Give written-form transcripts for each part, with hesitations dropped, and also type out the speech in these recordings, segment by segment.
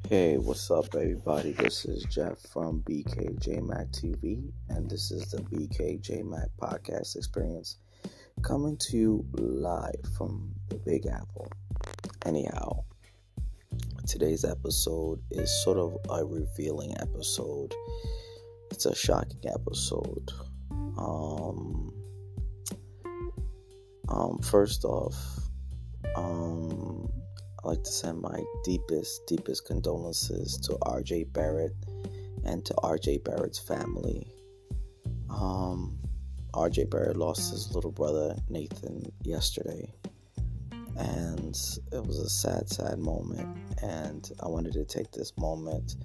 Hey, what's up, everybody? This is Jeff from BKJMac TV, and this is the BKJMac podcast experience coming to you live from the Big Apple. Anyhow, today's episode is sort of a revealing episode. It's a shocking episode. First off, I'd like to send my deepest condolences to RJ Barrett and to RJ Barrett's family. RJ Barrett lost his little brother Nathan yesterday, and it was a sad moment, and I wanted to take this moment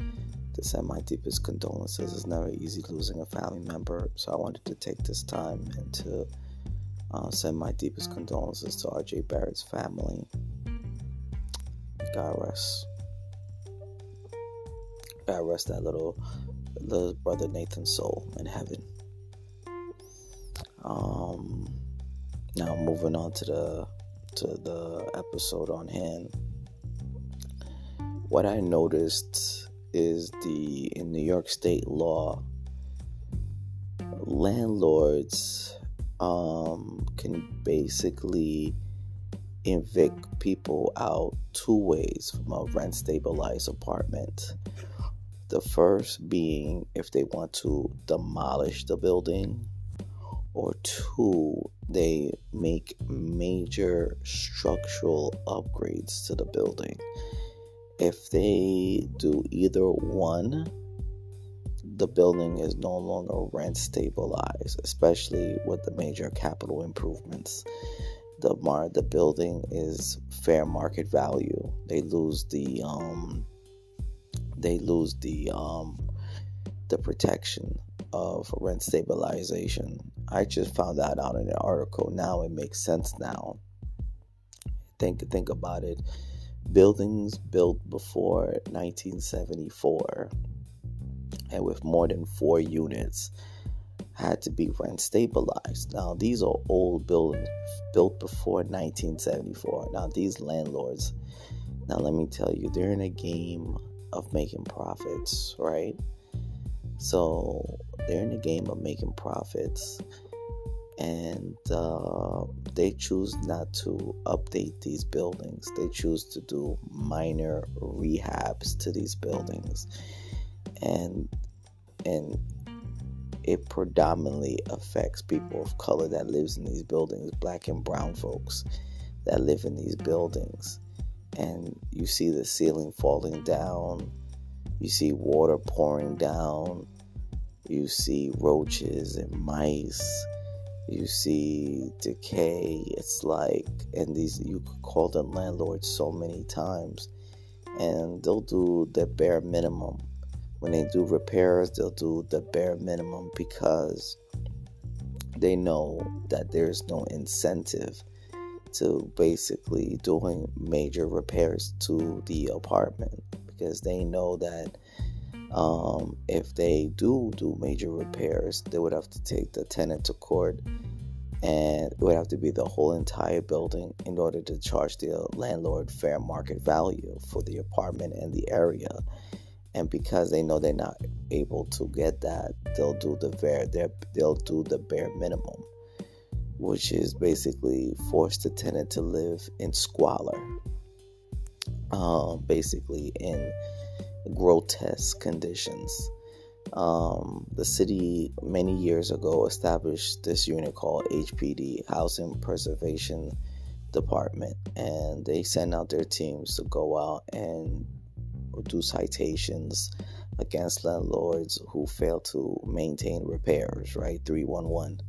to send my deepest condolences. It's never easy losing a family member, so I wanted to take this time and to send my deepest condolences to RJ Barrett's family. God rest that little brother Nathan's soul in heaven. Now moving on to the episode on hand. What I noticed is in New York State law, landlords can basically evict people out two ways from a rent stabilized apartment. The first being if they want to demolish the building, or two, they make major structural upgrades to the building. If they do either one, the building is no longer rent stabilized, especially with the major capital improvements. The building is fair market value. They lose the protection of rent stabilization. I just found that out in an article. Now it makes sense now. Think about it. Buildings built before 1974 and with more than 4 units had to be rent stabilized. Now these are old buildings built before 1974. Now these landlords, now let me tell you, they're in a game of making profits, right? So they're in a game of making profits, and they choose not to update these buildings. They choose to do minor rehabs to these buildings, and it predominantly affects people of color that lives in these buildings, black and brown folks that live in these buildings. And you see the ceiling falling down, you see water pouring down, you see roaches and mice, you see decay. It's like, and you could call them landlords so many times, and they'll do the bare minimum. When they do repairs, they'll do the bare minimum because they know that there's no incentive to basically doing major repairs to the apartment, because they know that if they do major repairs, they would have to take the tenant to court, and it would have to be the whole entire building in order to charge the landlord fair market value for the apartment and the area. And because they know they're not able to get that, they'll do the bare minimum, which is basically force the tenant to live in squalor, basically in grotesque conditions. The city many years ago established this unit called HPD, Housing Preservation Department, and they send out their teams to go out and do citations against landlords who fail to maintain repairs, right? 311.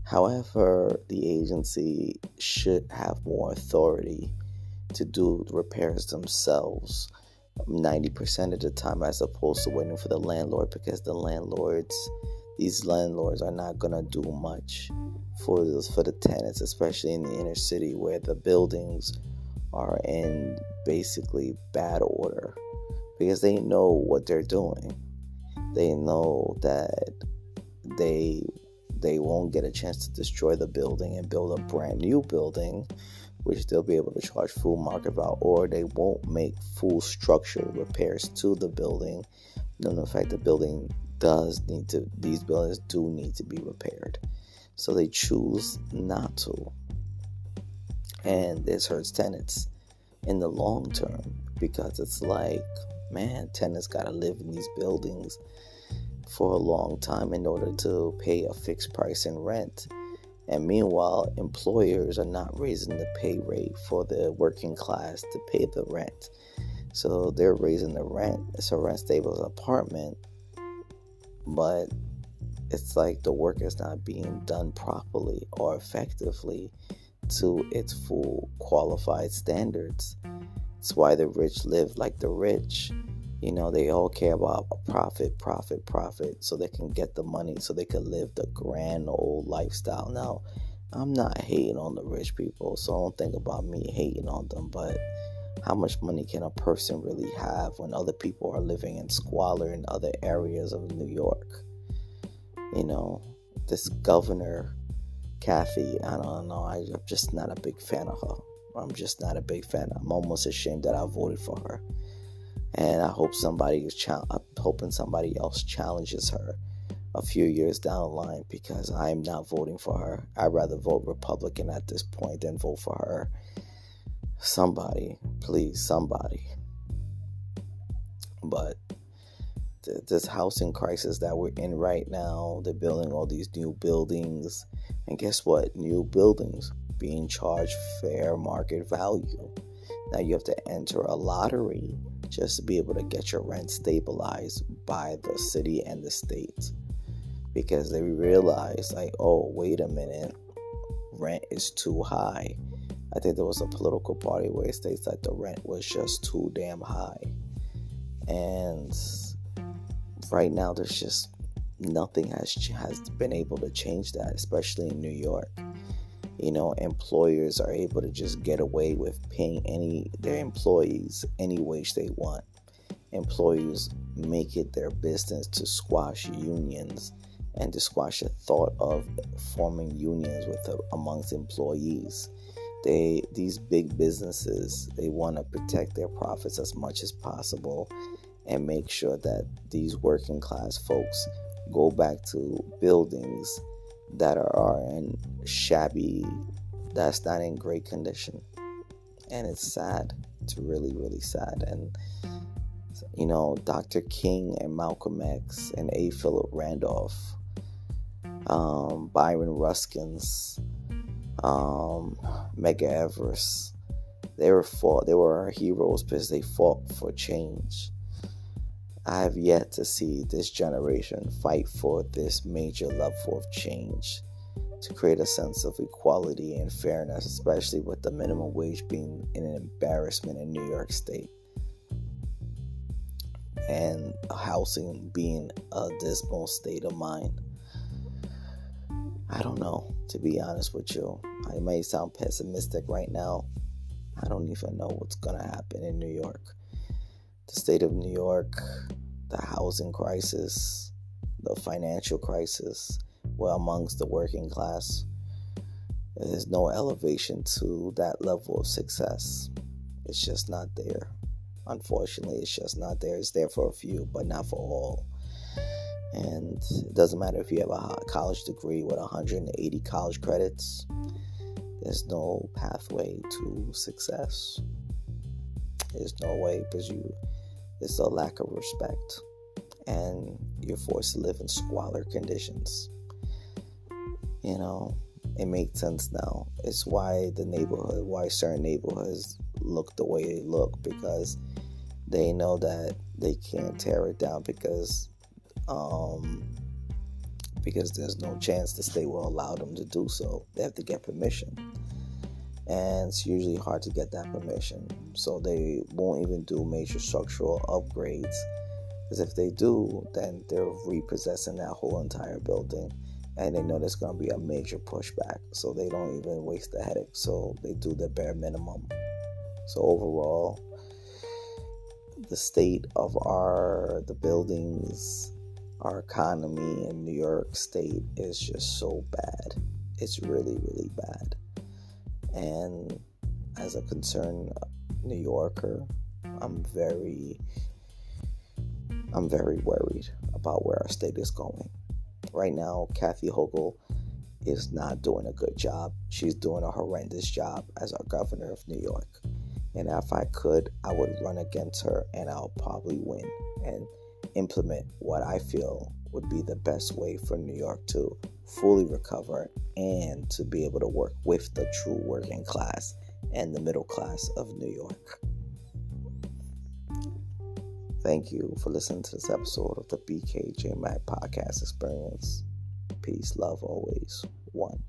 However, the agency should have more authority to do repairs themselves 90% of the time, as opposed to waiting for the landlord, because these landlords are not gonna do much for the tenants, especially in the inner city where the buildings are in basically bad order, because they know what they're doing. They know that they won't get a chance to destroy the building and build a brand new building which they'll be able to charge full market value, or they won't make full structural repairs to the building. Knowing the fact the building these buildings do need to be repaired. So they choose not to. And this hurts tenants in the long term, because it's like, man, tenants got to live in these buildings for a long time in order to pay a fixed price in rent. And meanwhile, employers are not raising the pay rate for the working class to pay the rent. So they're raising the rent. It's a rent stable apartment, but it's like the work is not being done properly or effectively to its full qualified standards. It's why the rich live like the rich. They all care about a profit, so they can get the money, so they can live the grand old lifestyle. Now, I'm not hating on the rich people, so don't think about me hating on them, but how much money can a person really have when other people are living in squalor in other areas of New York? This governor, Kathy, I don't know, I'm just not a big fan of her. I'm just not a big fan. I'm almost ashamed that I voted for her. And I hope I'm hoping somebody else challenges her a few years down the line, because I'm not voting for her. I'd rather vote Republican at this point than vote for her. Somebody, please, somebody. But this housing crisis that we're in right now, they're building all these new buildings. And guess what? New buildings being charged fair market value. Now you have to enter a lottery just to be able to get your rent stabilized by the city and the state, because they realize, like, oh, wait a minute, rent is too high. I think there was a political party where it states that the rent was just too damn high. And right now there's just nothing has been able to change that, especially in New York. Employers are able to just get away with paying their employees any wage they want. Employers make it their business to squash unions and to squash the thought of forming unions amongst employees. These big businesses, they want to protect their profits as much as possible and make sure that these working class folks go back to buildings that are in that's not in great condition. And it's sad. It's really, really sad. And Dr. King and Malcolm X and A. Philip Randolph, Byron Ruskins, Medgar Evers, they were our heroes because they fought for change. I have yet to see this generation fight for this major level of change to create a sense of equality and fairness, especially with the minimum wage being an embarrassment in New York State and housing being a dismal state of mind. I don't know, to be honest with you. I may sound pessimistic right now. I don't even know what's going to happen in New York. The state of New York, the housing crisis, the financial crisis, amongst the working class, there's no elevation to that level of success. It's just not there. Unfortunately, it's just not there. It's there for a few, but not for all. And it doesn't matter if you have a college degree with 180 college credits. There's no pathway to success. There's no way, because it's a lack of respect, and you're forced to live in squalor conditions. It makes sense now. It's why certain neighborhoods look the way they look, because they know that they can't tear it down because there's no chance the state will allow them to do so. They have to get permission, and it's usually hard to get that permission. So they won't even do major structural upgrades, because if they do, then they're repossessing that whole entire building, and they know there's going to be a major pushback, so they don't even waste the headache. So they do the bare minimum. So overall, the state of the buildings, our economy in New York State is just so bad. It's really, really bad. And as a concerned New Yorker, I'm very worried about where our state is going. Right now, Kathy Hochul is not doing a good job. She's doing a horrendous job as our governor of New York. And if I could, I would run against her and I'll probably win and implement what I feel would be the best way for New York to fully recover and to be able to work with the true working class and the middle class of New York. Thank you for listening to this episode of the BKJ Mac Podcast Experience. Peace, love, always. One.